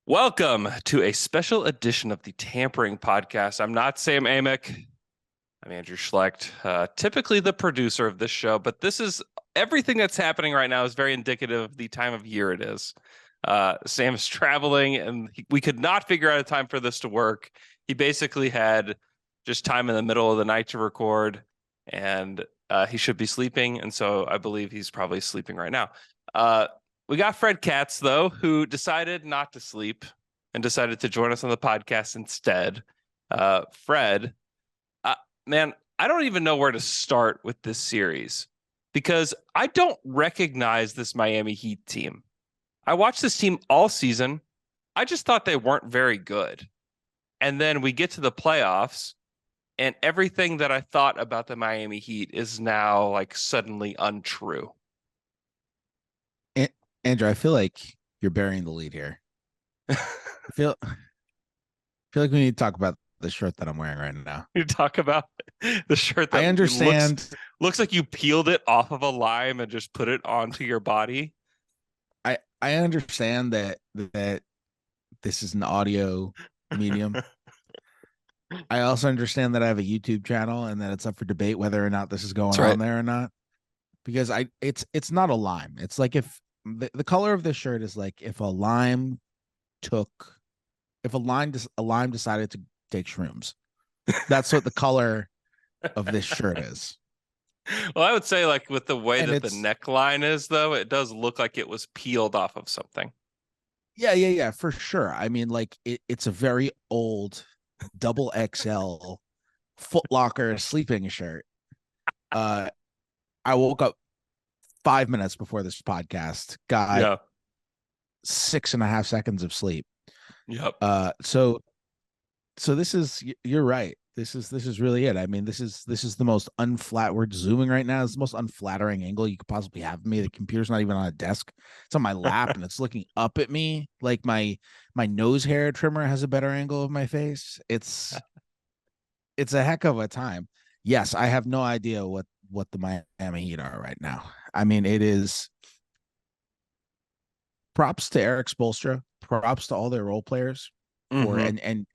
Welcome to a special edition of the Tampering podcast. I'm not Sam Amick. I'm Andrew Schlecht, typically the producer of this show, but this is everything that's happening right now is very indicative of the time of year it is. Sam's traveling, and we could not figure out a time for this to work. He basically had just time in the middle of the night to record, and he should be sleeping, and so I believe he's probably sleeping right now. We got Fred Katz, though, who decided not to sleep and decided to join us on the podcast instead. Fred, man, I don't even know where to start with this series because I don't recognize this Miami Heat team. I watched this team all season. I just thought they weren't very good. And then we get to the playoffs, and everything that I thought about the Miami Heat is now like suddenly untrue. Andrew, I feel like you're burying the lead here. I feel like we need to talk about the shirt that I'm wearing right now. You talk about the shirt that I understand. looks like you peeled it off of a lime and just put it onto your body. I understand that this is an audio medium. I also understand that I have a YouTube channel and that it's up for debate whether or not this is going on there or not. Because it's not a lime. It's like if the color of this shirt is like if a lime decided to take shrooms. That's what the color of this shirt is. Well, I would say like with the way that the neckline is, though, it does look like it was peeled off of something. Yeah, for sure. I mean, like it's a very old double XL Foot Locker sleeping shirt. I woke up 5 minutes before this podcast, got 6.5 seconds of sleep. Yep. So this is, you're right. This is really it. I mean, this is the most we're zooming right now. It's the most unflattering angle you could possibly have of me. The computer's not even on a desk. It's on my lap and it's looking up at me. Like my nose hair trimmer has a better angle of my face. It's a heck of a time. Yes, I have no idea what the Miami Heat are right now. I mean, it is props to Eric Spoelstra, props to all their role players. For and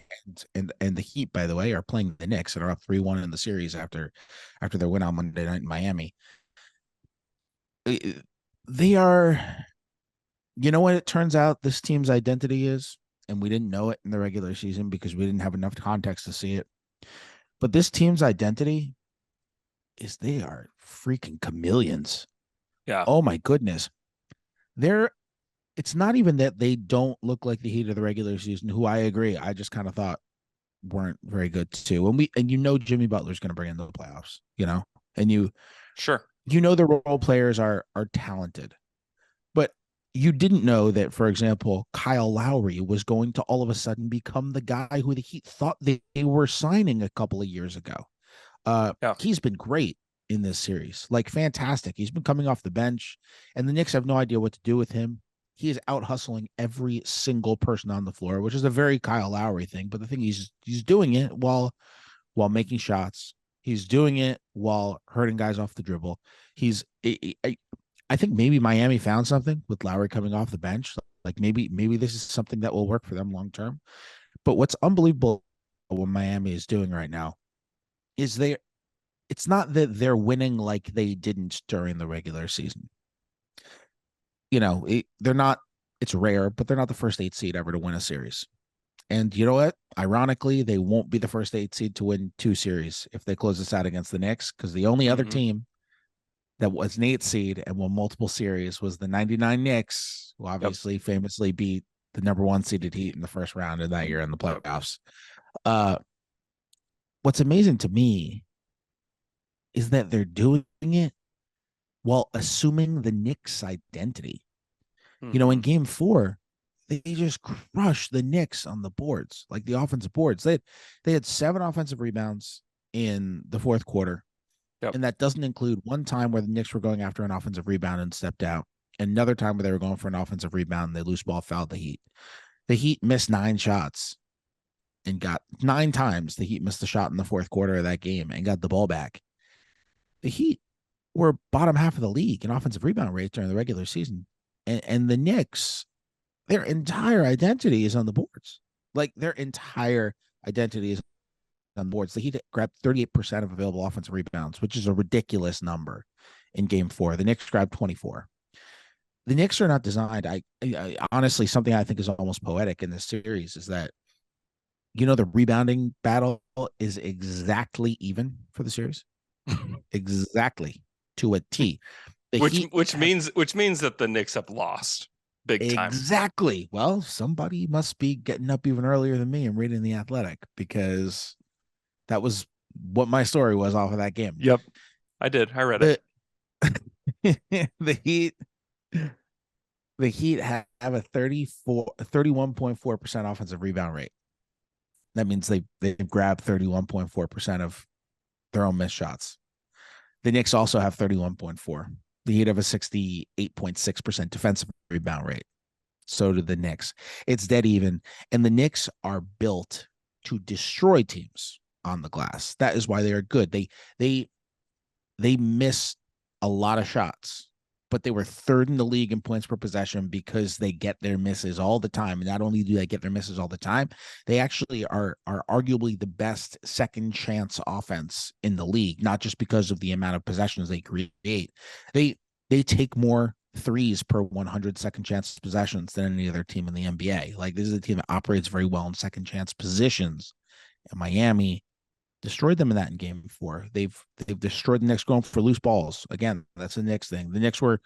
the Heat, by the way, are playing the Knicks and are up 3-1 in the series after their win on Monday night in Miami. They are, you know what it turns out this team's identity is, and we didn't know it in the regular season because we didn't have enough context to see it. But this team's identity is they are freaking chameleons. Yeah. Oh my goodness. It's not even that they don't look like the Heat of the regular season, who I agree, I just kind of thought weren't very good too. And Jimmy Butler's going to bring in the playoffs, and the role players are talented, but you didn't know that, for example, Kyle Lowry was going to all of a sudden become the guy who the Heat thought they were signing a couple of years ago. He's been great in this series, like fantastic. He's been coming off the bench, and the Knicks have no idea what to do with him. He is out hustling every single person on the floor, which is a very Kyle Lowry thing. But the thing he's doing it while making shots. He's doing it while hurting guys off the dribble. I think maybe Miami found something with Lowry coming off the bench. Like maybe this is something that will work for them long term. But what's unbelievable what Miami is doing right now is it's not that they're winning like they didn't during the regular season. They're not, it's rare, but they're not the first 8 seed ever to win a series. And you know what? Ironically, they won't be the first 8 seed to win 2 series if they close this out against the Knicks, because the only other team that was an 8 seed and won multiple series was the 99 Knicks, who obviously famously beat the number 1 seeded Heat in the first round of that year in the playoffs. What's amazing to me is that they're doing it while assuming the Knicks' identity. In game 4, they just crushed the Knicks on the boards, like the offensive boards. They had 7 offensive rebounds in the fourth quarter. And that doesn't include one time where the Knicks were going after an offensive rebound and stepped out. Another time where they were going for an offensive rebound and they loose ball fouled the Heat. The Heat missed 9 shots and got 9 times. The Heat missed a shot in the fourth quarter of that game and got the ball back. The Heat were bottom half of the league in offensive rebound rate during the regular season. And the Knicks their entire identity is on the boards. Like their entire identity is on boards. The Heat grabbed 38% of available offensive rebounds, which is a ridiculous number in game 4. The Knicks grabbed 24. The Knicks are not designed. I honestly, something I think is almost poetic in this series is that, the rebounding battle is exactly even for the series. Exactly to a T. Which means that the Knicks have lost big time. Exactly. Well, somebody must be getting up even earlier than me and reading The Athletic, because that was what my story was off of that game. Yep. I did. I read it. The Heat have a 31.4% offensive rebound rate. That means they've grabbed 31.4% of their own missed shots. The Knicks also have 31.4. The Heat have a 68.6% defensive rebound rate. So do the Knicks. It's dead even. And the Knicks are built to destroy teams on the glass. That is why they are good. They miss a lot of shots, but they were third in the league in points per possession because they get their misses all the time. And not only do they get their misses all the time, they actually are arguably the best second chance offense in the league, not just because of the amount of possessions they create. They take more threes per 100 second chance possessions than any other team in the NBA. Like, this is a team that operates very well in second chance positions. And Miami destroyed them in game 4. They've destroyed the Knicks going for loose balls. Again, that's the Knicks thing. The Knicks were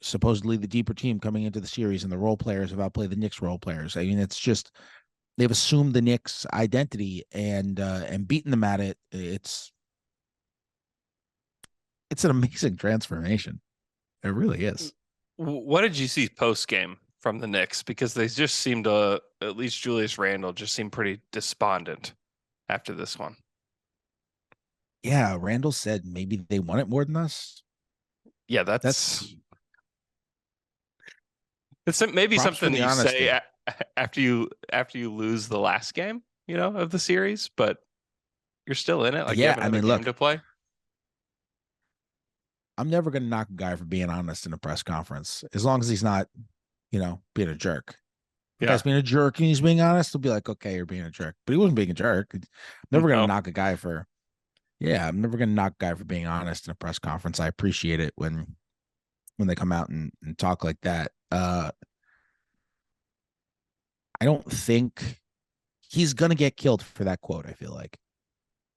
supposedly the deeper team coming into the series, and the role players have outplayed the Knicks role players. I mean, it's just, they've assumed the Knicks identity and beaten them at it. It's an amazing transformation. It really is. What did you see post game from the Knicks? Because they just seemed to, at least Julius Randle, just seemed pretty despondent after this one. Yeah, Randle said maybe they want it more than us. Yeah, that's it's maybe something you say after you lose the last game, of the series, but you're still in it. Like, you have another game to play. I'm never going to knock a guy for being honest in a press conference, as long as he's not, being a jerk. If guy's being a jerk and he's being honest, he'll be like, okay, you're being a jerk. But he wasn't being a jerk. I'm never going to knock a guy for being honest in a press conference. I appreciate it when they come out and talk like that. I don't think he's going to get killed for that quote, I feel like.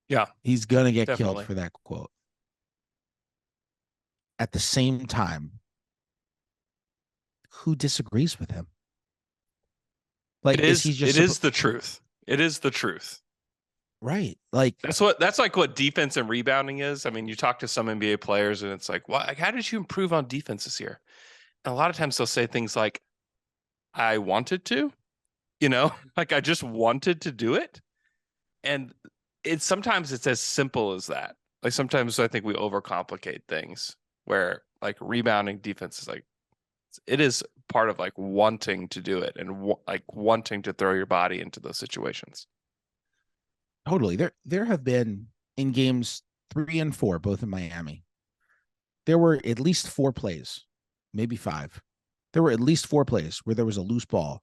Yeah. He's going to get killed for that quote. At the same time, who disagrees with him? Like, it is the truth. It is the truth. Right. Like, that's like what defense and rebounding is. I mean, you talk to some NBA players and it's like, how did you improve on defense this year? And a lot of times they'll say things like, I wanted to, like, I just wanted to do it. And sometimes it's as simple as that. Like, sometimes I think we overcomplicate things, where like rebounding defense is like, it is part of like wanting to do it and like wanting to throw your body into those situations. Totally. There have been, in games 3 and 4, both in Miami, there were at least 4 plays, maybe 5. There were at least 4 plays where there was a loose ball,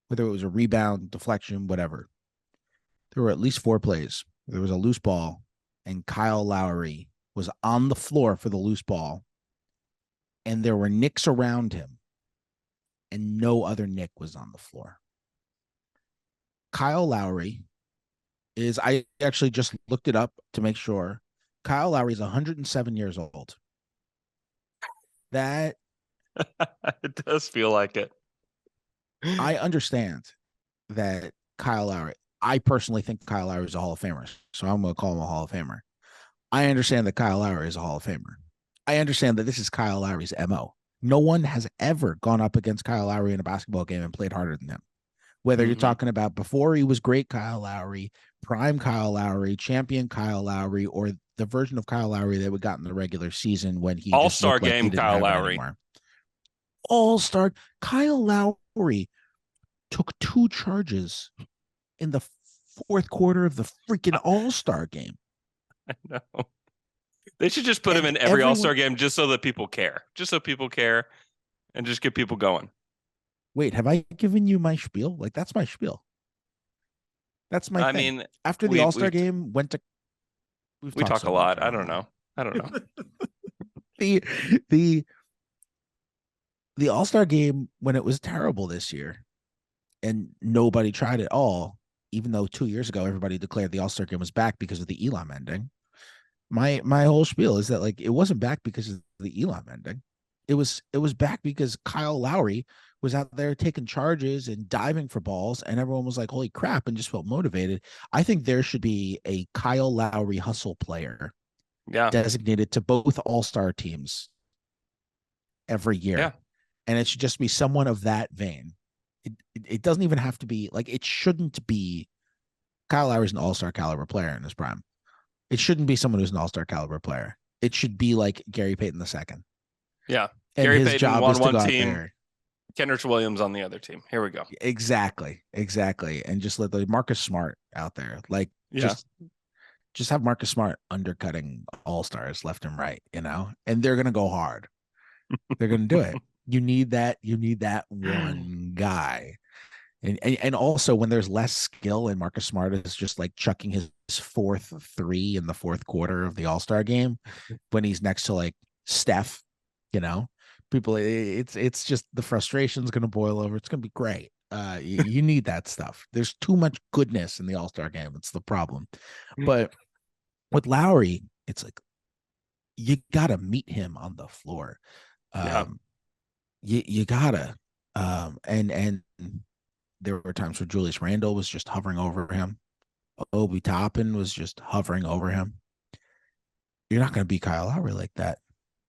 whether it was a rebound, deflection, whatever. There were at least 4 plays where there was a loose ball and Kyle Lowry was on the floor for the loose ball, and there were Knicks around him, and no other Knick was on the floor. Kyle Lowry is, I actually just looked it up to make sure. Kyle Lowry is 107 years old. That it does feel like it. I understand that Kyle Lowry, I personally think Kyle Lowry is a Hall of Famer, so I'm going to call him a Hall of Famer. I understand that Kyle Lowry is a Hall of Famer. I understand that this is Kyle Lowry's MO. No one has ever gone up against Kyle Lowry in a basketball game and played harder than him. Whether you're talking about before he was great Kyle Lowry, prime Kyle Lowry, champion Kyle Lowry, or the version of Kyle Lowry that we got in the regular season when he all-star game Kyle Lowry. All-star Kyle Lowry took 2 charges in the 4th quarter of the freaking all-star game. I know. They should just put him in every all-star game just so that people care. Just so people care and just get people going. Wait, have I given you my spiel? Like, that's my spiel. That's my I thing. mean, After the All-Star game went to, we've we talked talk a so much. lot. I don't know. I don't know. the the the All-Star game when it was terrible this year and nobody tried at all, even though 2 years ago everybody declared the All-Star game was back because of the Elam ending. My whole spiel is that like it wasn't back because of the Elam ending. It was back because Kyle Lowry was out there taking charges and diving for balls, and everyone was like, "Holy crap!" and just felt motivated. I think there should be a Kyle Lowry hustle player designated to both All-Star teams every Yeah. year, and it should just be someone of that vein. It doesn't even have to be like, it shouldn't be Kyle Lowry's an All-Star caliber player in his prime. It shouldn't be someone who's an All-Star caliber player. It should be like Gary Payton II. Yeah. And Gary his Payton job won is to one go out team, there. Kendrick Williams on the other team. Here we go. Exactly. And just let the Marcus Smart out there. Like, Yeah. just have Marcus Smart undercutting all-stars left and right, and they're gonna go hard. They're gonna do it. You need that one guy. And also when there's less skill and Marcus Smart is just like chucking his fourth three in the fourth quarter of the All-Star game when he's next to like Steph, people, it's just the frustration is going to boil over. It's going to be great. You need that stuff. There's too much goodness in the All-Star game. It's the problem. But with Lowry, it's like you got to meet him on the floor. You gotta, and there were times where Julius Randle was just hovering over him. Obi Toppin was just hovering over him. You're not going to beat Kyle Lowry like that.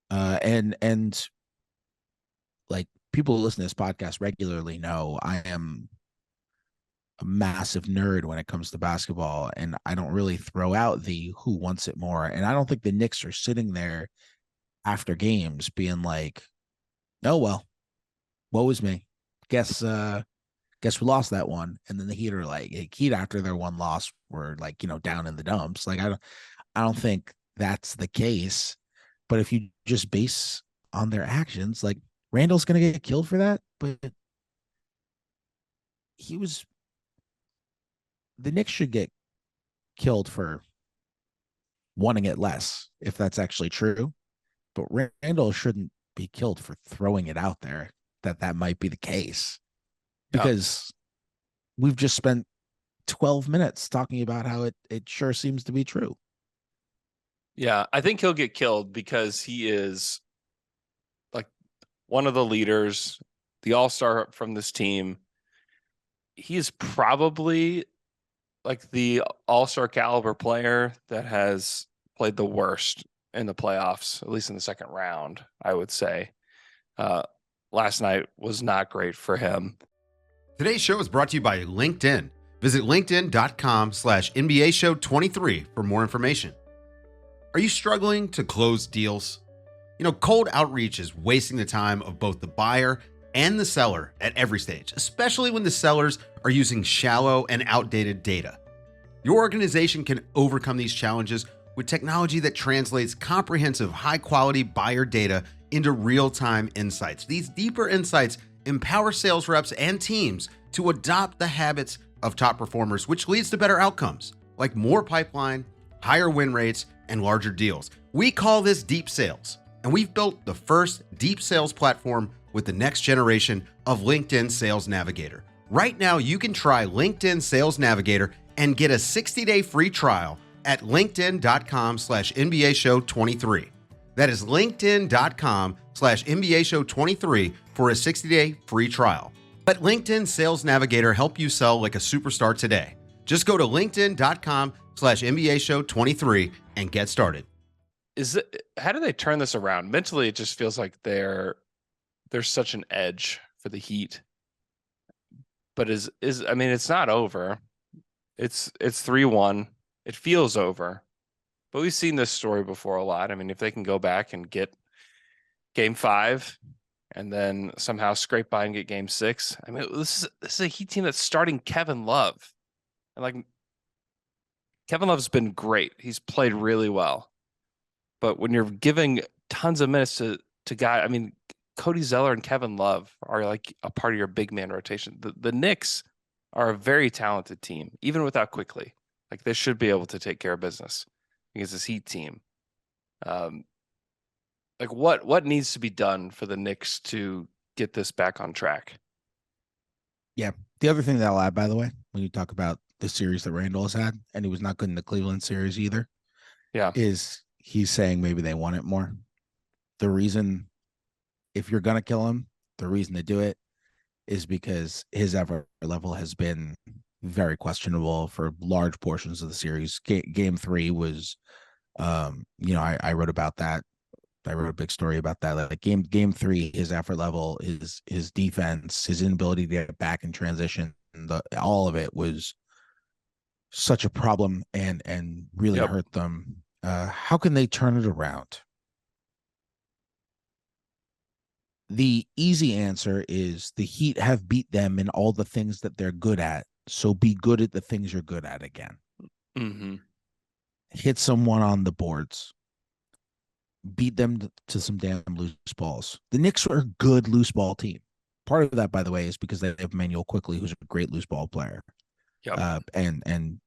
And like, people who listen to this podcast regularly know I am a massive nerd when it comes to basketball, and I don't really throw out the who wants it more. And I don't think the Knicks are sitting there after games being like, "Oh well, woe was me. Guess we lost that one." And then the Heat are like, Heat after their one loss were like, down in the dumps. Like, I don't think that's the case. But if you just base on their actions, like, Randall's gonna get killed for that, but the Knicks should get killed for wanting it less, if that's actually true. But Randall shouldn't be killed for throwing it out there that might be the case, because we've just spent 12 minutes talking about how it sure seems to be true. Yeah, I think he'll get killed because he is like one of the leaders, the all-star from this team. He is probably like the all-star caliber player that has played the worst in the playoffs, at least in the second round, I would say. Last night was not great for him. Today's show is brought to you by LinkedIn. Visit linkedin.com/NBA show 23 for more information. Are you struggling to close deals? Cold outreach is wasting the time of both the buyer and the seller at every stage, especially when the sellers are using shallow and outdated data. Your organization can overcome these challenges with technology that translates comprehensive, high-quality buyer data into real-time insights. These deeper insights empower sales reps and teams to adopt the habits of top performers, which leads to better outcomes, like more pipeline, higher win rates, and larger deals. We call this deep sales, and we've built the first deep sales platform with the next generation of LinkedIn Sales Navigator. Right now, you can try LinkedIn Sales Navigator and get a 60-day free trial at linkedin.com/NBA show 23. That is linkedin.com/NBA show 23 for a 60-day free trial. Let LinkedIn Sales Navigator help you sell like a superstar today. Just go to linkedin.com/NBA show 23 and get started. How do they turn this around? Mentally, it just feels like there's such an edge for the Heat. But I mean, it's not over. It's 3-1. It feels over. But we've seen this story before a lot. I mean, if they can go back and get game 5 and then somehow scrape by and get game 6. I mean, this is a Heat team that's starting Kevin Love. And like, Kevin Love's been great. He's played really well. But when you're giving tons of minutes to guy, I mean, Cody Zeller and Kevin Love are like a part of your big man rotation. The Knicks are a very talented team, even without Quickly. Like they should be able to take care of business against this Heat team. Like what needs to be done for the Knicks to get this back on track? Yeah. The other thing that I'll add, by the way, when you talk about the series that Randle has had, and he was not good in the Cleveland series either, is he's saying maybe they want it more. The reason, if you're going to kill him, the reason to do it is because his effort level has been very questionable for large portions of the series. Game 3 was, I wrote about that. I wrote a big story about that. Like game 3, his effort level, his defense, his inability to get back in transition, all of it was such a problem and really hurt them. How can they turn it around? The easy answer is the Heat have beat them in all the things that they're good at. So be good at the things you're good at again. Mm-hmm. Hit someone on the boards. Beat them to some damn loose balls. The Knicks are a good loose ball team. Part of that, by the way, is because they have Manuel Quickly, who's a great loose ball player. Yep. And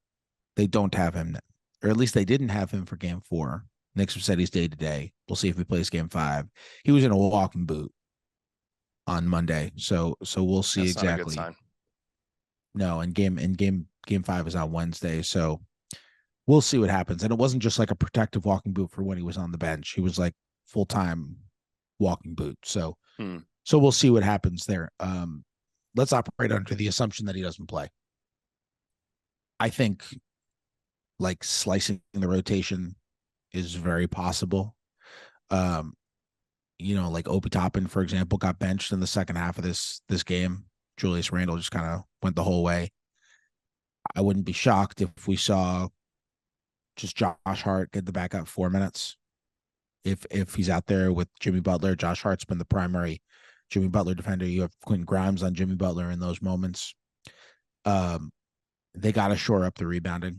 they don't have him, or at least they didn't have him for game 4. Knicks said he's day to day. We'll see if he plays game 5. He was in a walking boot on Monday, so we'll see. That's exactly. Not a good sign. No, and game 5 is on Wednesday, so we'll see what happens. And it wasn't just like a protective walking boot for when he was on the bench. He was like full-time walking boot. So we'll see what happens there. Let's operate under the assumption that he doesn't play. I think like slicing the rotation is very possible. Like Obi Toppin, for example, got benched in the second half of this game. Julius Randle just kind of went the whole way. I wouldn't be shocked if we saw just Josh Hart get the backup 4 minutes. If he's out there with Jimmy Butler, Josh Hart's been the primary Jimmy Butler defender. You have Quentin Grimes on Jimmy Butler in those moments. They got to shore up the rebounding.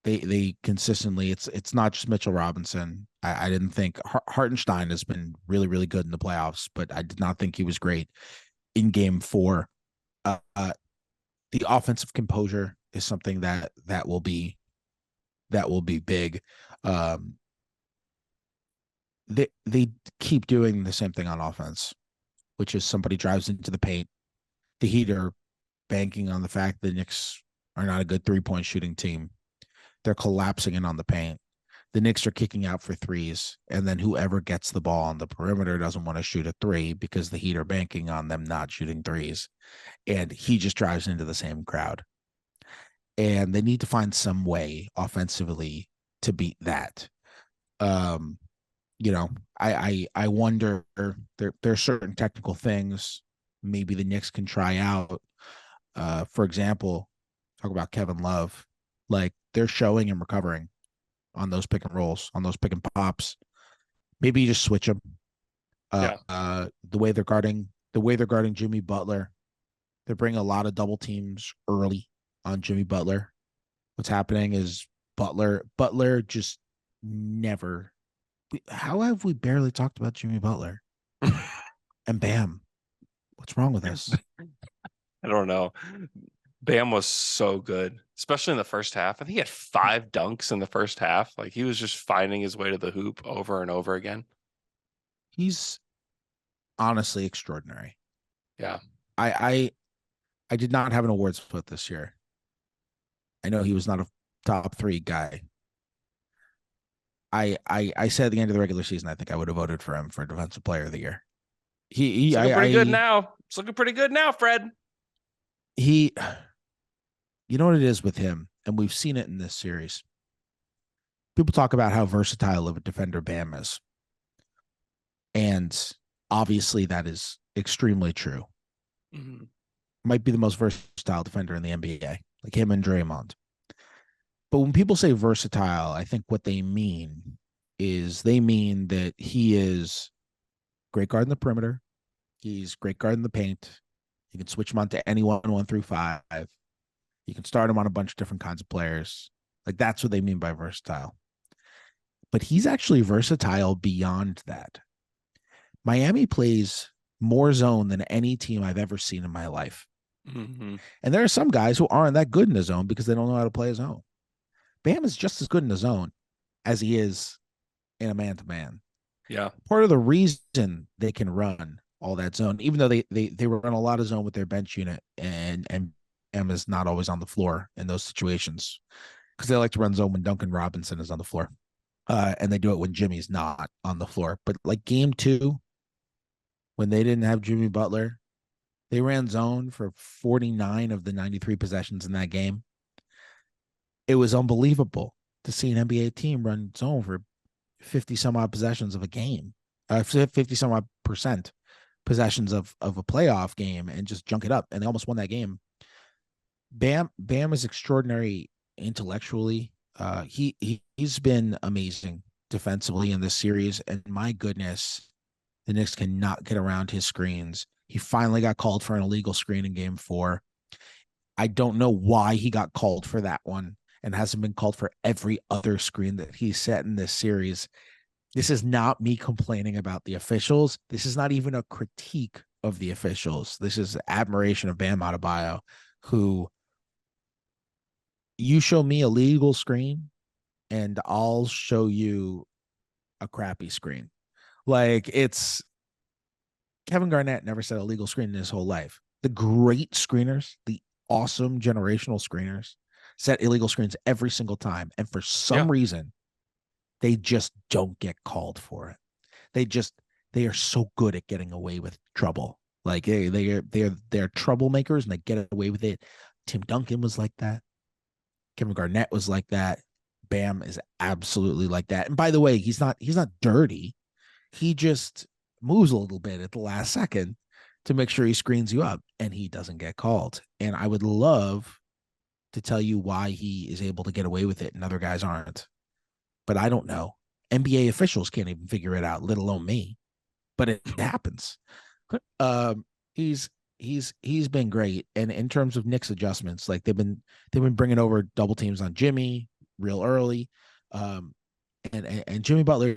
They consistently, it's not just Mitchell Robinson. I didn't think Hartenstein has been really, really good in the playoffs, but I did not think he was great in game 4. The offensive composure is something that will be big. They keep doing the same thing on offense, which is somebody drives into the paint. The Heat are banking on the fact that the Knicks are not a good 3-point shooting team. They're collapsing in on the paint. The Knicks are kicking out for threes, and then whoever gets the ball on the perimeter doesn't want to shoot a 3 because the Heat are banking on them not shooting threes. And he just drives into the same crowd. And they need to find some way offensively to beat that. I wonder, there are certain technical things maybe the Knicks can try out. For example, talk about Kevin Love. Like, they're showing and recovering on those pick and rolls, on those pick and pops. Maybe you just switch them. The way they're guarding Jimmy Butler, they're bringing a lot of double teams early on Jimmy Butler. What's happening is Butler just never. How have we barely talked about Jimmy Butler? And Bam, what's wrong with us? I don't know. Bam was so good, especially in the first half. I think he had 5 dunks in the first half. Like, he was just finding his way to the hoop over and over again. He's honestly extraordinary. Yeah. I did not have an awards split this year. I know he was not a top 3 guy. I said at the end of the regular season, I think I would have voted for him for Defensive Player of the Year. It's looking pretty good now. It's looking pretty good now, Fred. You know what it is with him, and we've seen it in this series. People talk about how versatile of a defender Bam is. And obviously that is extremely true. Mm-hmm. Might be the most versatile defender in the NBA, like him and Draymond. But when people say versatile, I think what they mean is they mean that he is great guard in the perimeter. He's great guard in the paint. You can switch him on to anyone 1 through 5. You can start him on a bunch of different kinds of players. Like, that's what they mean by versatile. But he's actually versatile beyond that, Miami plays more zone than any team I've ever seen in my life. Mm-hmm. And there are some guys who aren't that good in the zone because they don't know how to play a zone. Bam is just as good in the zone as he is in a man-to-man. Yeah. Part of the reason they can run all that zone, even though they run a lot of zone with their bench unit, and Bam is not always on the floor in those situations because they like to run zone when Duncan Robinson is on the floor. And they do it when Jimmy's not on the floor. But like game 2, when they didn't have Jimmy Butler, they ran zone for 49 of the 93 possessions in that game. It was unbelievable to see an NBA team run zone for 50 some odd possessions of a game, 50 some odd percent possessions of a playoff game and just junk it up. And they almost won that game. Bam is extraordinary intellectually. He's been amazing defensively in this series. And my goodness, the Knicks cannot get around his screens. He finally got called for an illegal screen in game 4. I don't know why he got called for that one and hasn't been called for every other screen that he's set in this series. This is not me complaining about the officials. This is not even a critique of the officials. This is admiration of Bam Adebayo, who you show me a legal screen and I'll show you a crappy screen. Like, it's Kevin Garnett never set a legal screen in his whole life. The great screeners, the awesome generational screeners, set illegal screens every single time. And for some reason, they just don't get called for it. They are so good at getting away with trouble. Like they're troublemakers and they get away with it. Tim Duncan was like that. Kevin Garnett was like that. Bam is absolutely like that. And by the way, he's not dirty. He just moves a little bit at the last second to make sure he screens you up, and he doesn't get called. And I would love to tell you why he is able to get away with it and other guys aren't. But I don't know. NBA officials can't even figure it out, let alone me. But it happens. He's been great. And in terms of Knicks adjustments, like they've been bringing over double teams on Jimmy real early. And Jimmy Butler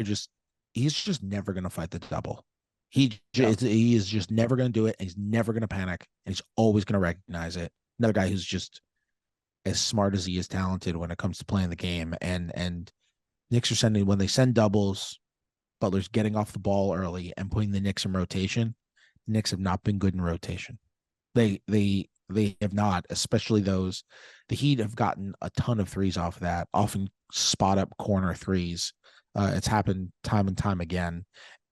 he's just never going to fight the double. He is just never going to do it. And he's never going to panic. And he's always going to recognize it. Another guy who's just as smart as he is talented when it comes to playing the game. And Knicks are when they send doubles, Butler's getting off the ball early and putting the Knicks in rotation. The Knicks have not been good in rotation. They have not, especially those. The Heat have gotten a ton of threes off of that, often spot up corner threes. It's happened time and time again.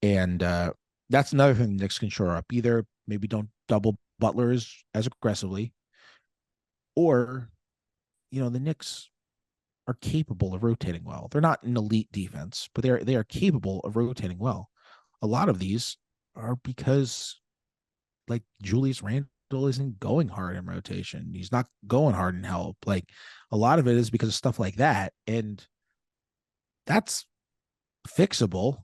And that's another thing the Knicks can shore up. Either maybe don't double Butler as aggressively, or, the Knicks are capable of rotating well. They're not an elite defense, but they are capable of rotating well. A lot of these are because, like, Julius Randle isn't going hard in rotation. He's not going hard in help. Like, a lot of it is because of stuff like that. And that's fixable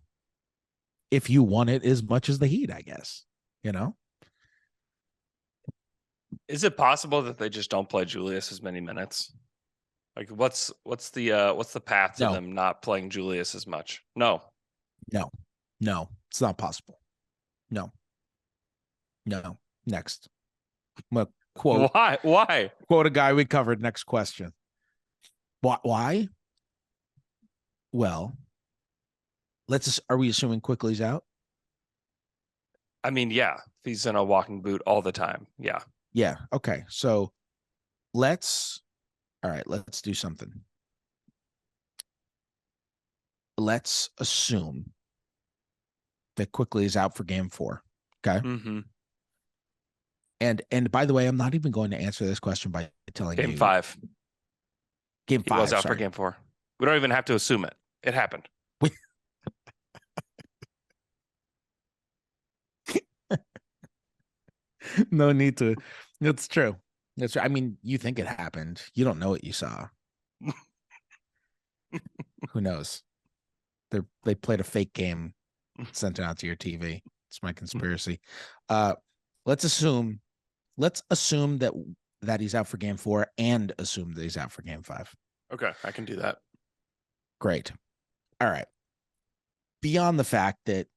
if you want it as much as the Heat, I guess. Is it possible that they just don't play Julius as many minutes? Like, what's the path to them not playing Julius as much? No, it's not possible. No. Next. Quote. Why? Quote a guy we covered. Next question. Why? Well, are we assuming Quickly's out? I mean, yeah. If he's in a walking boot all the time. Yeah. Yeah. Okay. So let's do something. Let's assume that Quickly is out for game 4. Okay. Mm-hmm. And by the way, I'm not even going to answer this question by telling you. Game 5. Game 5 He was out for game 4. We don't even have to assume it. It happened. No need to. It's true. I mean, you think it happened. You don't know what you saw. Who knows? They played a fake game, sent it out to your TV. It's my conspiracy. Let's assume that he's out for game 4 and assume that he's out for game 5. Okay, I can do that. Great. All right. Beyond the fact that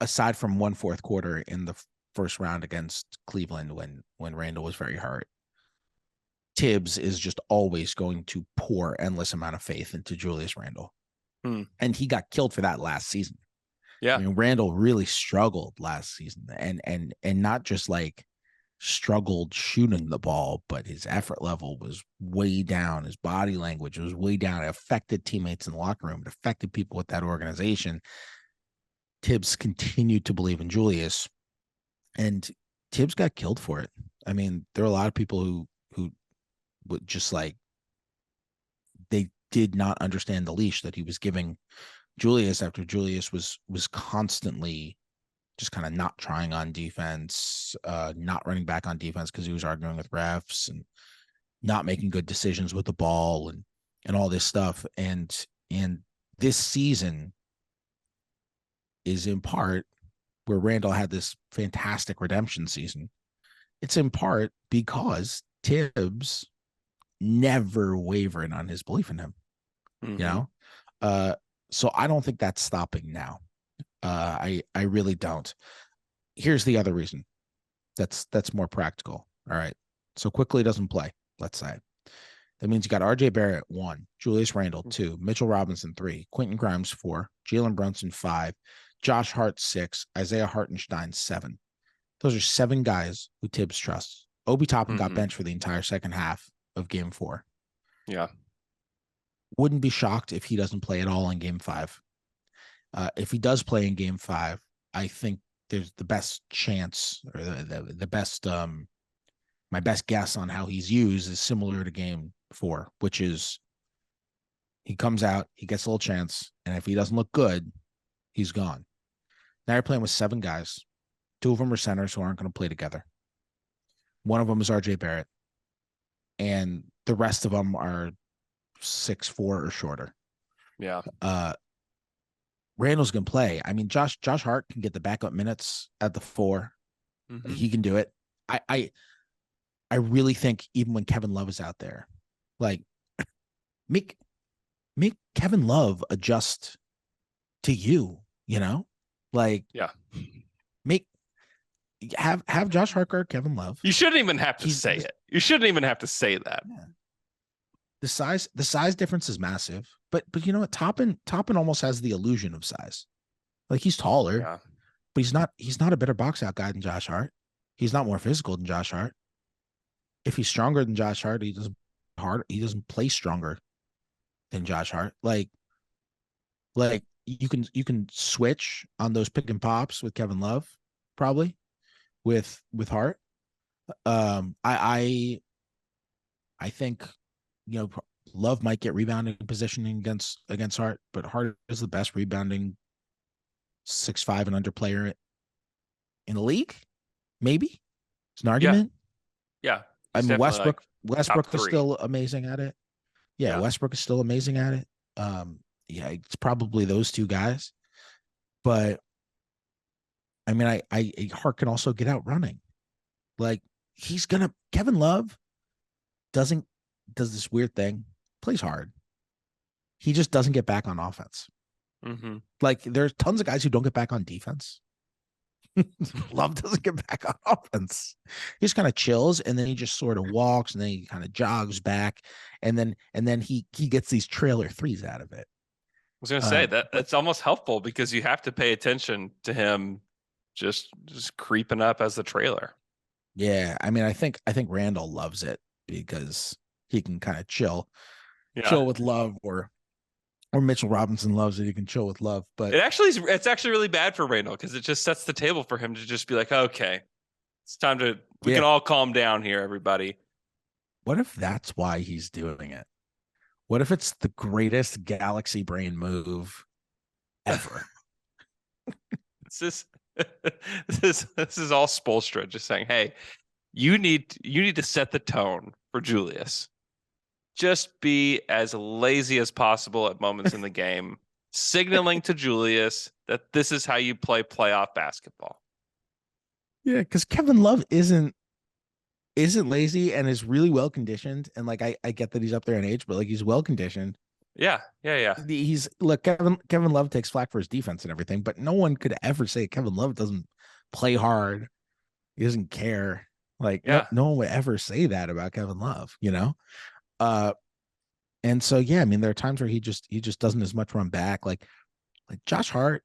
aside from one fourth quarter in the first round against Cleveland when Randle was very hurt, Tibbs is just always going to pour endless amount of faith into Julius Randle. And he got killed for that last season. Yeah. I mean, Randle really struggled last season and not just like struggled shooting the ball, but his effort level was way down. His body language was way down. It affected teammates in the locker room. It affected people with that organization. Tibbs continued to believe in Julius, and Tibbs got killed for it. I mean, there are a lot of people who would just like, they did not understand the leash that he was giving Julius after Julius was constantly just kind of not trying on defense, not running back on defense because he was arguing with refs and not making good decisions with the ball and all this stuff. And this season is in part where Randle had this fantastic redemption season. It's in part because Tibbs never wavered on his belief in him, you know? So I don't think that's stopping now. I really don't. Here's the other reason that's more practical. All right. So Quickly doesn't play, let's say. That means you got RJ Barrett 1, Julius Randle 2, Mitchell Robinson 3, Quentin Grimes 4, Jalen Brunson 5, Josh Hart 6, Isaiah Hartenstein 7. Those are 7 guys who Tibbs trusts. Obi Toppin got benched for the entire second half of game 4. Yeah. Wouldn't be shocked if he doesn't play at all in game 5. If he does play in game 5, I think there's the best chance, or the best, my best guess on how he's used is similar to game 4, which is he comes out, he gets a little chance, and if he doesn't look good, he's gone. Now you're playing with 7 guys. 2 of them are centers who aren't going to play together. One of them is RJ Barrett, and the rest of them are 6'4" or shorter. Yeah. Randall's gonna play. I mean, Josh Hart can get the backup minutes at the 4. He can do it. I really think even when Kevin Love is out there, like make Kevin Love adjust to you, you know? Like, yeah. Have Josh Hart guard Kevin Love. You shouldn't even have to say it. You shouldn't even have to say that. Yeah. The size difference is massive, but you know what? Toppin almost has the illusion of size. Like, he's taller, but he's not a better box out guy than Josh Hart. He's not more physical than Josh Hart. If he's stronger than Josh Hart, he doesn't play stronger than Josh Hart. Like you can switch on those pick and pops with Kevin Love, probably with Hart. I think, you know, Love might get rebounding positioning against Hart, but Hart is the best rebounding 6'5" and under player in the league. Maybe it's an argument. Yeah. I mean, Westbrook is 3. still amazing at it. Yeah, Westbrook is still amazing at it. Yeah, it's probably those 2 guys. But I mean, Hart can also get out running. Like, Kevin Love does this weird thing, plays hard. He just doesn't get back on offense. Like, there's tons of guys who don't get back on defense. Love doesn't get back on offense. He just kind of chills, and then he just sort of walks, and then he kind of jogs back, and then he gets these trailer threes out of it. I was gonna say that's almost helpful because you have to pay attention to him just creeping up as the trailer. Yeah, I mean, I think Randall loves it because he can kind of chill with Love, or Mitchell Robinson loves it. He can chill with Love, but it's actually really bad for Randall because it just sets the table for him to just be like, okay, it's time we can all calm down here, everybody. What if that's why he's doing it? What if it's the greatest galaxy brain move ever? This is all Spoelstra just saying, hey, you need to set the tone for Julius. Just be as lazy as possible at moments in the game, signaling to Julius that this is how you play playoff basketball. Yeah, because Kevin Love isn't lazy and is really well conditioned. And like, I get that he's up there in age, but like, he's well conditioned. Yeah. He's look, Kevin Love takes flack for his defense and everything, but no one could ever say Kevin Love doesn't play hard. He doesn't care. Like no one would ever say that about Kevin Love, you know? And so yeah, I mean, there are times where he just doesn't as much run back. Like Josh Hart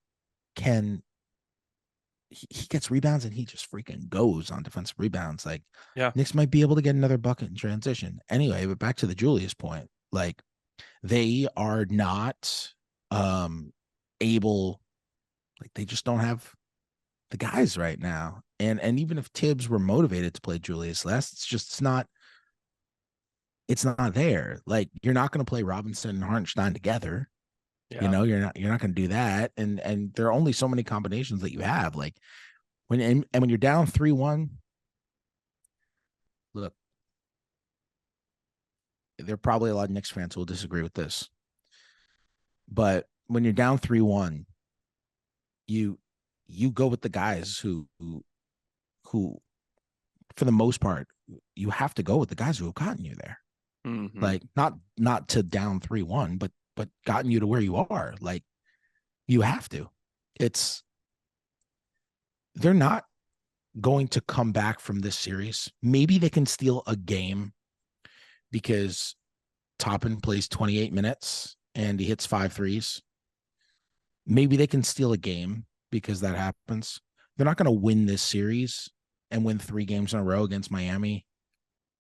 can he gets rebounds and he just freaking goes on defensive rebounds. Like Knicks might be able to get another bucket in transition. Anyway, but back to the Julius point, like they are not able, like they just don't have the guys right now. And even if Tibbs were motivated to play Julius less, it's not there. Like you're not going to play Robinson and Hartenstein together. You know, you're not going to do that. And there are only so many combinations that you have. Like when you're down 3-1, look, there are probably a lot of Knicks fans who will disagree with this. But when you're down 3-1, you go with the guys who for the most part, you have to go with the guys who have gotten you there. Mm-hmm. Like not to down 3-1, but gotten you to where you are. Like you have to. They're not going to come back from this series. Maybe they can steal a game because Toppin plays 28 minutes and he hits 5 threes. Maybe they can steal a game because that happens. They're not going to win this series and win 3 games in a row against Miami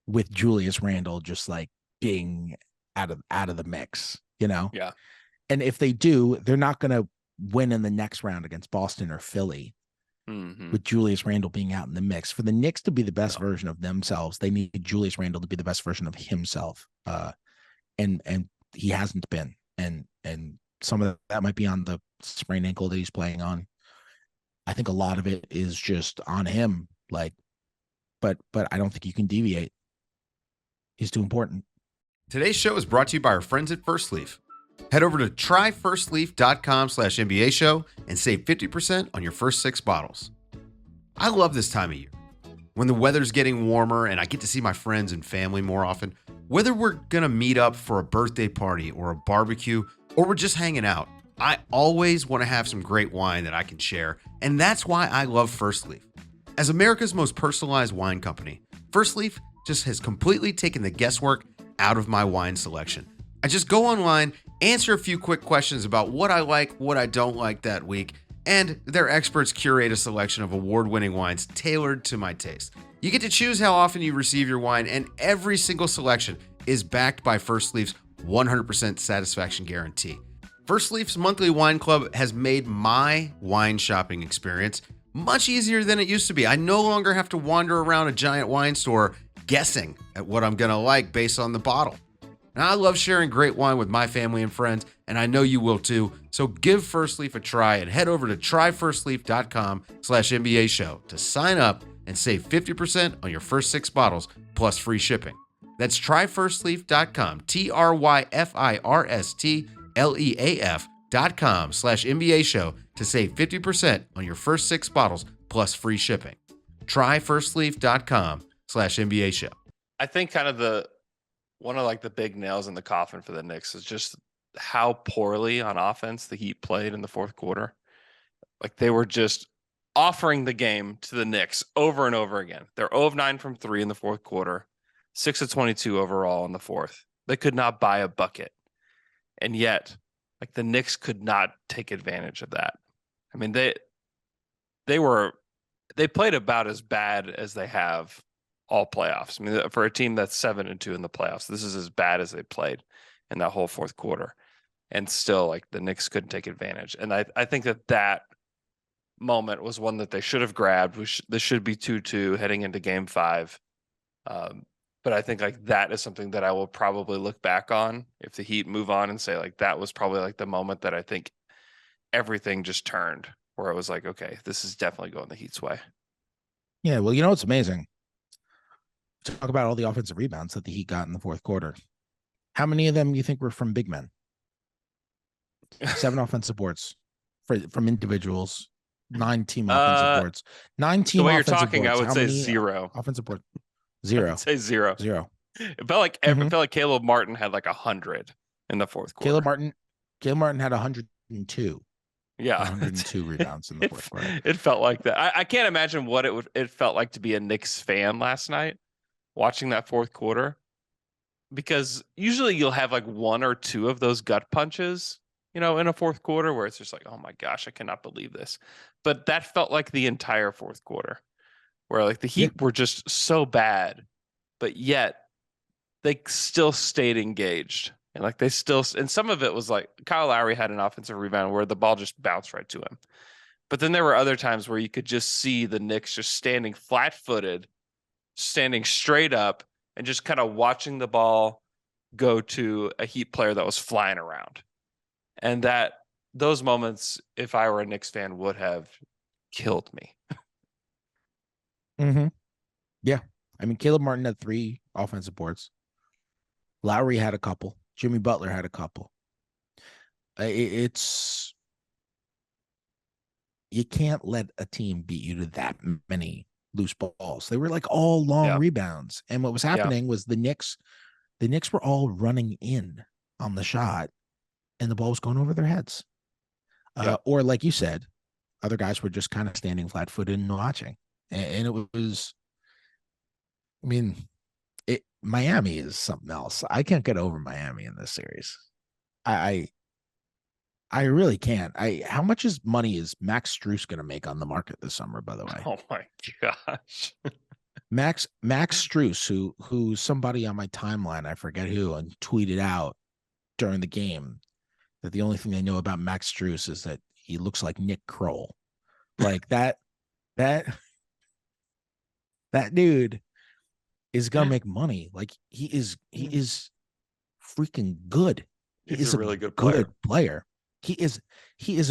with Julius Randle just like being out of the mix, you know? Yeah. And if they do, they're not going to win in the next round against Boston or Philly with Julius Randle being out in the mix. For the Knicks to be the best version of themselves, they need Julius Randle to be the best version of himself. And he hasn't been. And some of that might be on the sprained ankle that he's playing on. I think a lot of it is just on him. Like, but I don't think you can deviate. He's too important. Today's show is brought to you by our friends at First Leaf. Head over to tryfirstleaf.com/NBA show and save 50% on your first 6 bottles. I love this time of year. When the weather's getting warmer and I get to see my friends and family more often, whether we're going to meet up for a birthday party or a barbecue or we're just hanging out, I always want to have some great wine that I can share, and that's why I love First Leaf. As America's most personalized wine company, First Leaf just has completely taken the guesswork out of my wine selection. I just go online, answer a few quick questions about what I like, what I don't like that week, and their experts curate a selection of award-winning wines tailored to my taste. You get to choose how often you receive your wine, and every single selection is backed by First Leaf's 100% satisfaction guarantee. First Leaf's monthly wine club has made my wine shopping experience much easier than it used to be. I no longer have to wander around a giant wine store guessing at what I'm going to like based on the bottle. Now, I love sharing great wine with my family and friends, and I know you will too. So give First Leaf a try and head over to tryfirstleaf.com/NBA show to sign up and save 50% on your first 6 bottles plus free shipping. That's tryfirstleaf.com, tryfirstleaf.com/NBA show to save 50% on your first 6 bottles plus free shipping. Tryfirstleaf.com/NBA show. I think kind of one of like the big nails in the coffin for the Knicks is just how poorly on offense the Heat played in the fourth quarter. Like they were just offering the game to the Knicks over and over again. They're 0 of 9 from 3 in the fourth quarter, 6 of 22 overall in the fourth. They could not buy a bucket. And yet, like the Knicks could not take advantage of that. I mean, they played about as bad as they have all playoffs. I mean, for a team that's 7-2 in the playoffs, this is as bad as they played in that whole fourth quarter. And still, like the Knicks couldn't take advantage. And I think that moment was one that they should have grabbed. This should be 2-2 heading into game 5. But I think like that is something that I will probably look back on if the Heat move on and say like that was probably like the moment that I think everything just turned, where it was like, okay, this is definitely going the Heat's way. Yeah, well, you know what's amazing? Talk about all the offensive rebounds that the Heat got in the fourth quarter. How many of them you think were from big men? 7 offensive boards from individuals. 9 team offensive boards. 9 team. The way you're offensive talking, boards. I would How say many 0 offensive board. 0. I'd say 0. 0. It felt like Caleb Martin had like 100 in the fourth quarter. Caleb Martin had 102. Yeah. 102 rebounds in the fourth quarter. It felt like that. I can't imagine what it felt like to be a Knicks fan last night watching that fourth quarter, because usually you'll have like one or two of those gut punches, in a fourth quarter where it's just like, oh my gosh, I cannot believe this. But that felt like the entire fourth quarter, where like the Heat were just so bad, but yet they still stayed engaged. And like and some of it was like Kyle Lowry had an offensive rebound where the ball just bounced right to him. But then there were other times where you could just see the Knicks just standing flat-footed, standing straight up, and just kind of watching the ball go to a Heat player that was flying around. And those moments, if I were a Knicks fan, would have killed me. Mm-hmm. Yeah. I mean, Caleb Martin had 3 offensive boards. Lowry had a couple. Jimmy Butler had a couple. It's you can't let a team beat you to that many loose balls. They were like all long rebounds. And what was happening was the Knicks were all running in on the shot and the ball was going over their heads. Or like you said, other guys were just kind of standing flat-footed and watching. And it was, I mean, Miami is something else. I can't get over Miami in this series. I really can't. How much money is Max Strus going to make on the market this summer, by the way? Oh my gosh. Max Strus, who somebody on my timeline, I forget who, and tweeted out during the game that the only thing they know about Max Strus is that he looks like Nick Kroll. Like that dude is gonna make money. Like he is freaking good. He's a really good player. He is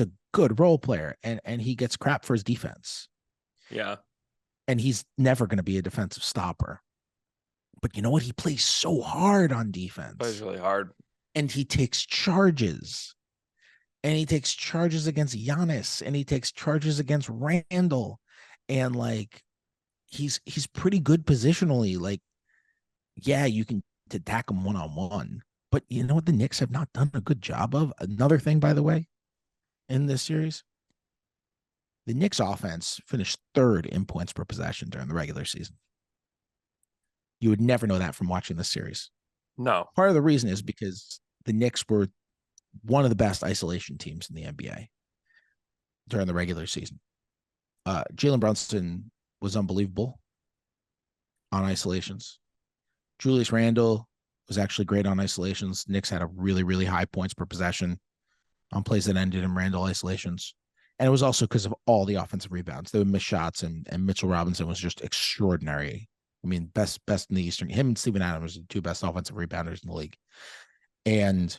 a good role player, and he gets crap for his defense. Yeah. And he's never going to be a defensive stopper. But you know what? He plays so hard on defense. Plays really hard. And he takes charges. And he takes charges against Giannis, and he takes charges against Randle. And like he's pretty good positionally. Like, yeah, you can attack him one-on-one. But you know what the Knicks have not done a good job of? Another thing, by the way, in this series, the Knicks offense finished 3rd in points per possession during the regular season. You would never know that from watching this series. No. Part of the reason is because the Knicks were one of the best isolation teams in the NBA during the regular season. Jalen Brunson was unbelievable on isolations. Julius Randle was actually great on isolations. Knicks had a really, really high points per possession on plays that ended in Randle isolations. And it was also because of all the offensive rebounds. They would miss shots, and Mitchell Robinson was just extraordinary. I mean, best in the Eastern. Him and Steven Adams were the 2 best offensive rebounders in the league. And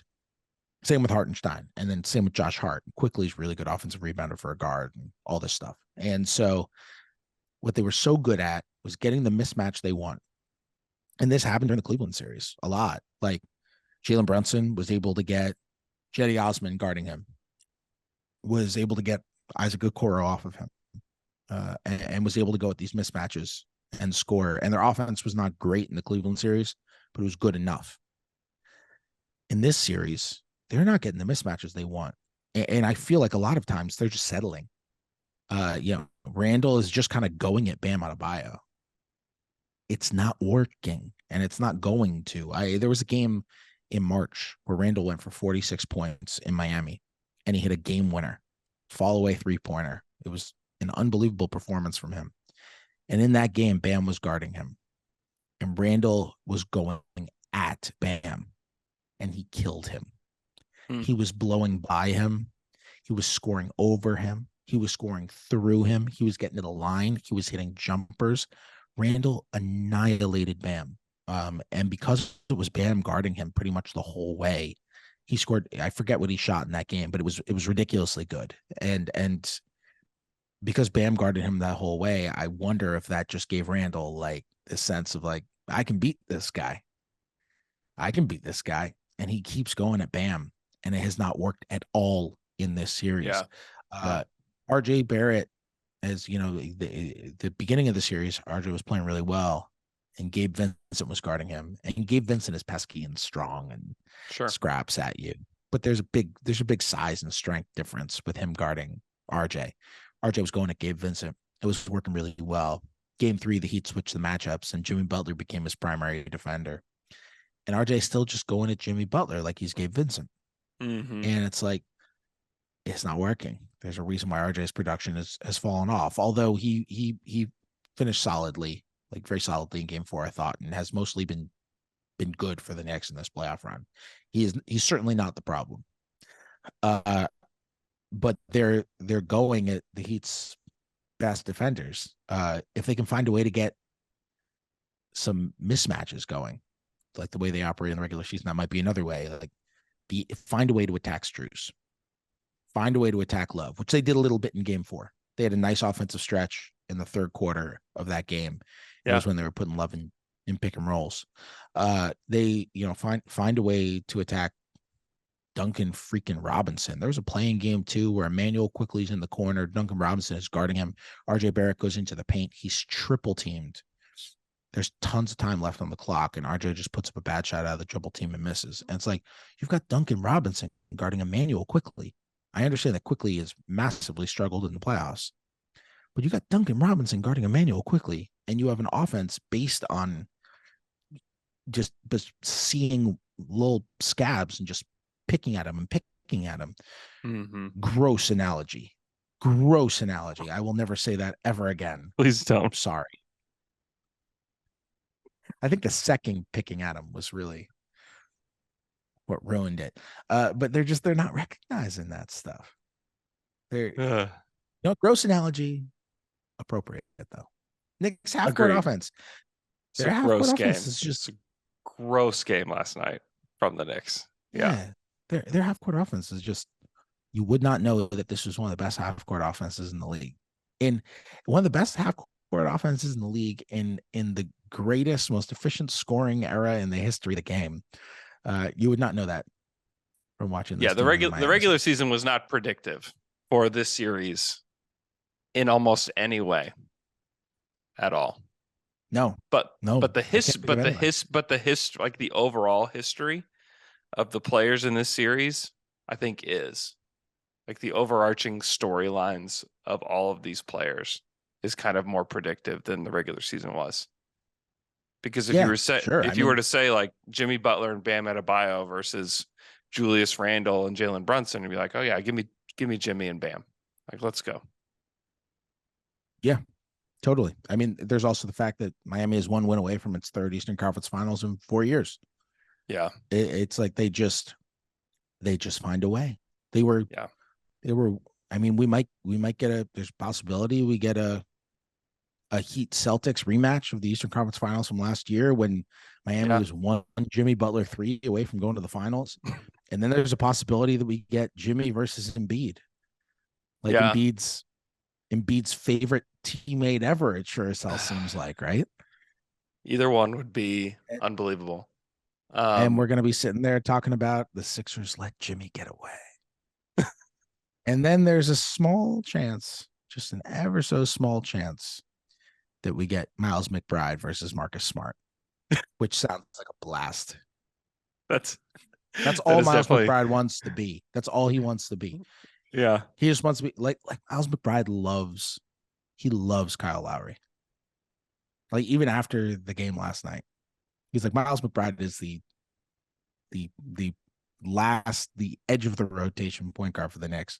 same with Hartenstein. And then same with Josh Hart. Quickly is really good offensive rebounder for a guard and all this stuff. And so what they were so good at was getting the mismatch they want. And this happened during the Cleveland series a lot. Like Jalen Brunson was able to get Jetty Osman guarding him, was able to get Isaac Okoro off of him, and was able to go at these mismatches and score. And their offense was not great in the Cleveland series, but it was good enough. In this series, they're not getting the mismatches they want. And I feel like a lot of times they're just settling. Randle is just kind of going at Bam Adebayo. It's not working, and it's not going to. There was a game in March where Randle went for 46 points in Miami, and he hit a game winner, fall away 3-pointer. It was an unbelievable performance from him. And in that game, Bam was guarding him, and Randle was going at Bam, and he killed him. He was blowing by him. He was scoring over him. He was scoring through him. He was getting to the line. He was hitting jumpers. Randle annihilated Bam. And because it was Bam guarding him pretty much the whole way, he scored. I forget what he shot in that game, but it was ridiculously good. And because Bam guarded him that whole way, I wonder if that just gave Randle like this sense of like, I can beat this guy. And he keeps going at Bam, and it has not worked at all in this series. RJ Barrett, as you know, the beginning of the series, RJ was playing really well. and Gabe Vincent was guarding him, and Gabe Vincent is pesky and strong and scraps at you. But there's a big size and strength difference with him guarding RJ. RJ was going at Gabe Vincent. It was working really well. Game 3, the Heat switched the matchups, and Jimmy Butler became his primary defender. And RJ still just going at Jimmy Butler like he's Gabe Vincent. Mm-hmm. And it's like, it's not working. There's a reason why RJ's production has fallen off. Although he finished solidly, like very solidly in game 4, I thought, and has mostly been good for the Knicks in this playoff run. He's certainly not the problem. But they're going at the Heat's best defenders. If they can find a way to get some mismatches going, like the way they operate in the regular season, that might be another way. Like, find a way to attack Strus. Find a way to attack Love, which they did a little bit in game 4. They had a nice offensive stretch in the third quarter of that game. It was when they were putting Love in pick and rolls. They, find a way to attack Duncan freaking Robinson. There was a play in game 2 where Emmanuel Quickly's in the corner. Duncan Robinson is guarding him. RJ Barrett goes into the paint. He's triple teamed. There's tons of time left on the clock, and RJ just puts up a bad shot out of the triple team and misses. And it's like, you've got Duncan Robinson guarding Emmanuel Quickly. I understand that Quickly has massively struggled in the playoffs, but you got Duncan Robinson guarding Emmanuel Quickly, and you have an offense based on just seeing little scabs and just picking at him and picking at him. Mm-hmm. Gross analogy. I will never say that ever again. Please don't. I'm sorry. I think the second picking at him was really what ruined it. But they're not recognizing that stuff. Gross analogy, appropriate though. Knicks half-court offense. Their half-court offense is just a gross game last night from the Knicks. Yeah. Their half-court offense is just, you would not know that this was one of the best half-court offenses in the league. In one of the best half-court offenses in the league in the greatest, most efficient scoring era in the history of the game. You would not know that from watching this. Yeah, the regular season was not predictive for this series in almost any way at all. No. But the like the overall history of the players in this series, I think, is like the overarching storylines of all of these players is kind of more predictive than the regular season was. Because if you were to say like Jimmy Butler and Bam Adebayo versus Julius Randle and Jalen Brunson, you'd be like, oh yeah, give me Jimmy and Bam. Like, let's go. Yeah, totally. I mean, there's also the fact that Miami is 1 win away from its third Eastern Conference Finals in 4 years. Yeah. It's like they just find a way. They were, I mean, we might get there's a possibility we get a Heat Celtics rematch of the Eastern Conference Finals from last year when Miami was 1 Jimmy Butler 3 away from going to the finals. And then there's a possibility that we get Jimmy versus Embiid. Like Embiid's favorite teammate ever, it sure as hell seems like, right? Either one would be unbelievable. And we're going to be sitting there talking about the Sixers let Jimmy get away. And then there's a small chance, just an ever so small chance, that we get Miles McBride versus Marcus Smart, which sounds like a blast. That's all Miles McBride wants to be. That's all he wants to be. Yeah. He just wants to be like Miles McBride loves Kyle Lowry. Like, even after the game last night, he's like, Miles McBride is the edge of the rotation point guard for the Knicks,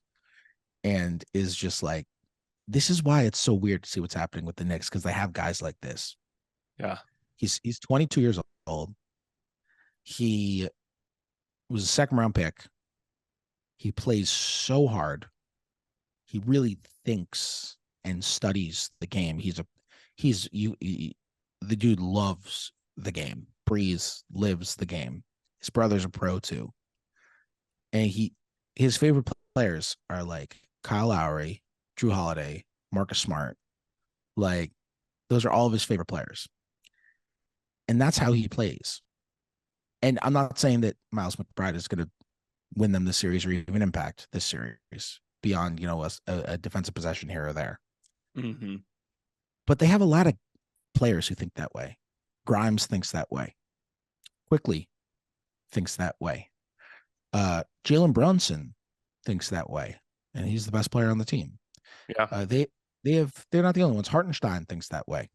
and is just like, this is why it's so weird to see what's happening with the Knicks, because they have guys like this. Yeah. He's 22 years old. He was a second round pick. He plays so hard. He really thinks and studies the game. The dude loves the game, breathes, lives the game. His brother's a pro too. And his favorite players are like Kyle Lowry, Drew Holiday, Marcus Smart. Like, those are all of his favorite players. And that's how he plays. And I'm not saying that Miles McBride is going to win them this series or even impact this series beyond, a defensive possession here or there. Mm-hmm. But they have a lot of players who think that way. Grimes thinks that way. Quickly thinks that way. Jalen Brunson thinks that way, and he's the best player on the team. Yeah. They're not the only ones. Hartenstein thinks that way.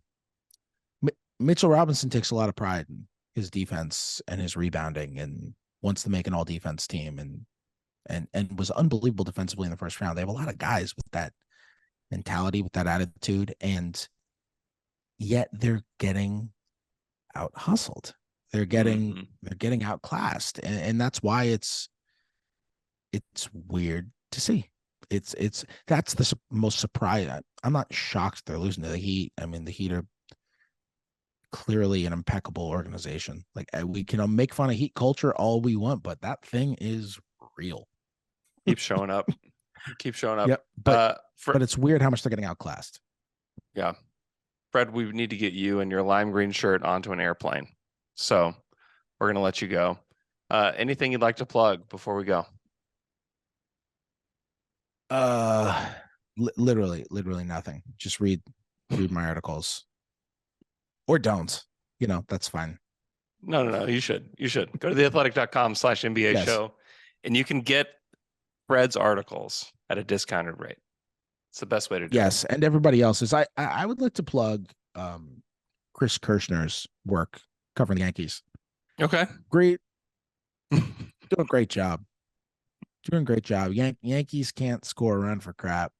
Mitchell Robinson takes a lot of pride in his defense and his rebounding, and wants to make an all defense team, and was unbelievable defensively in the first round. They have a lot of guys with that mentality, with that attitude, and yet they're getting out hustled. They're getting outclassed, and that's why it's weird to see. That's the most surprise. I'm not shocked they're losing to the Heat. I mean, the Heat are clearly an impeccable organization. Like, we can make fun of Heat culture all we want, but that thing is real. Keep showing up. Yep. But it's weird how much they're getting outclassed. Yeah. Fred, we need to get you and your lime green shirt onto an airplane. So we're going to let you go. Anything you'd like to plug before we go? Literally nothing. Just read my articles, or don't. That's fine. No. You should go to theathletic.com/NBA show, and you can get Fred's articles at a discounted rate. It's the best way to do it. Yes, and everybody else's. I would like to plug Chris Kirshner's work covering the Yankees. Okay. Great. Doing a great job. Yankees can't score a run for crap,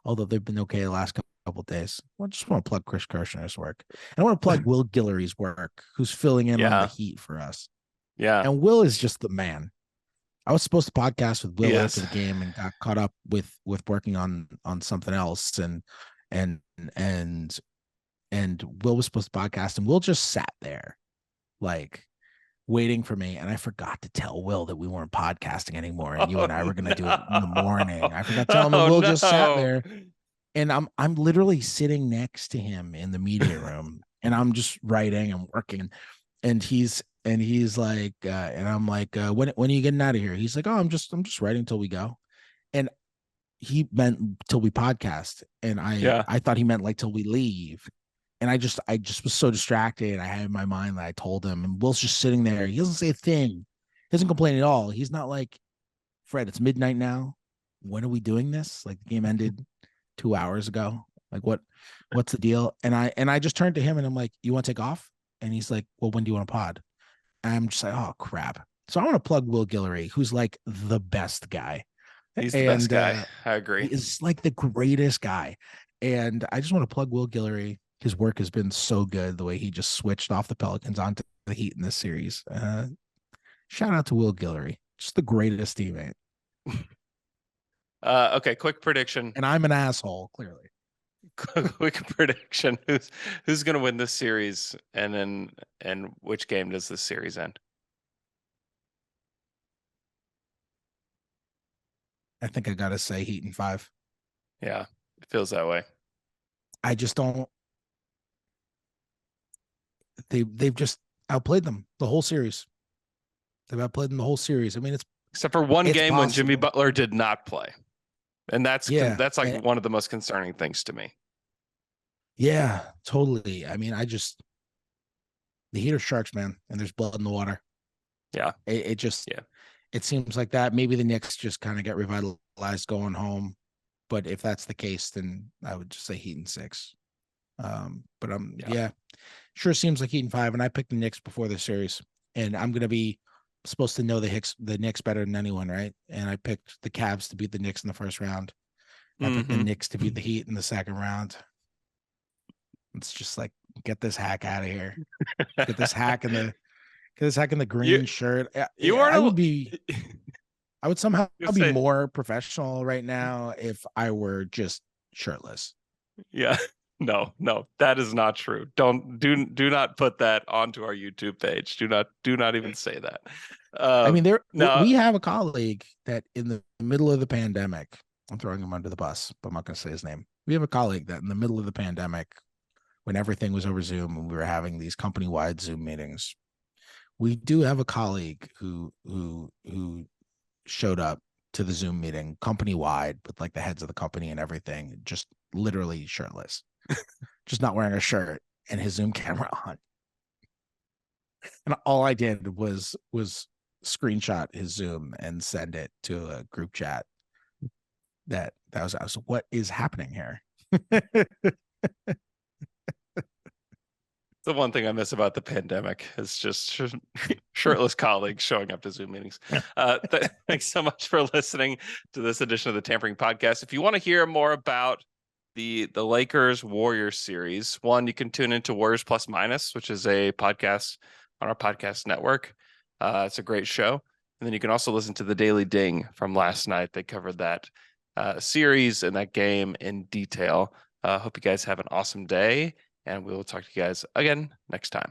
although they've been okay the last couple of days. I just want to plug Chris Kirshner's work. And I want to plug Will Guillory's work, who's filling in on the Heat for us. Yeah. And Will is just the man. I was supposed to podcast with Will after the game and got caught up with working on something else, and Will was supposed to podcast, and Will just sat there like waiting for me, and I forgot to tell Will that we weren't podcasting anymore, and you and I were going to do it in the morning. I forgot to tell him, and Will just sat there, and I'm literally sitting next to him in the media room, and I'm just writing and working, and he's like, and I'm like, when are you getting out of here? He's like, oh, I'm just writing till we go. And he meant till we podcast. And I thought he meant like till we leave. And I just was so distracted. I had in my mind that I told him, and Will's just sitting there. He doesn't say a thing. He doesn't complain at all. He's not like, Fred, it's midnight now. When are we doing this? Like, the game ended 2 hours ago. Like, what's the deal? And I just turned to him and I'm like, you want to take off? And he's like, well, when do you want to pod? I'm just like, oh crap. So I want to plug Will Guillory, who's like the best guy. He's the best guy. I agree. He's like the greatest guy. And I just want to plug Will Guillory. His work has been so good, the way he just switched off the Pelicans onto the Heat in this series. Shout out to Will Guillory. Just the greatest teammate. Okay, quick prediction. And I'm an asshole, clearly. Quick prediction. Who's going to win this series, and which game does this series end? I think I got to say Heat in 5. Yeah, it feels that way. I just don't. They've just outplayed them the whole series. They've outplayed them the whole series. I mean, it's except for one game possible. when Jimmy Butler did not play, and that's like one of the most concerning things to me. Yeah, totally. I mean, the Heat are sharks, man, and there's blood in the water. Yeah. It seems like that. Maybe the Knicks just kind of get revitalized going home. But if that's the case, then I would just say Heat in 6. But sure seems like Heat in 5. And I picked the Knicks before the series. And I'm going to be supposed to know the Knicks better than anyone, right? And I picked the Cavs to beat the Knicks in the first round. I picked the Knicks to beat the Heat in the second round. It's just like, get this hack out of here. Get this hack in the green shirt. I would somehow be more professional right now if I were just shirtless. Yeah. No, that is not true. Do not put that onto our YouTube page. Do not even say that. I mean, we have a colleague that in the middle of the pandemic, I'm throwing him under the bus, but I'm not going to say his name. We have a colleague that in the middle of the pandemic, when everything was over Zoom and we were having these company-wide Zoom meetings, we do have a colleague who showed up to the Zoom meeting company-wide with like the heads of the company and everything, just literally shirtless, just not wearing a shirt and his Zoom camera on. And all I did was screenshot his Zoom and send it to a group chat. That was what is happening here? The one thing I miss about the pandemic is just shirtless colleagues showing up to Zoom meetings. Thanks so much for listening to this edition of the Tampering Podcast. If you want to hear more about the Lakers Warriors series, one, you can tune into Warriors Plus Minus, which is a podcast on our podcast network. It's a great show. And then you can also listen to the Daily Ding from last night. They covered that series and that game in detail. Hope you guys have an awesome day. And we will talk to you guys again next time.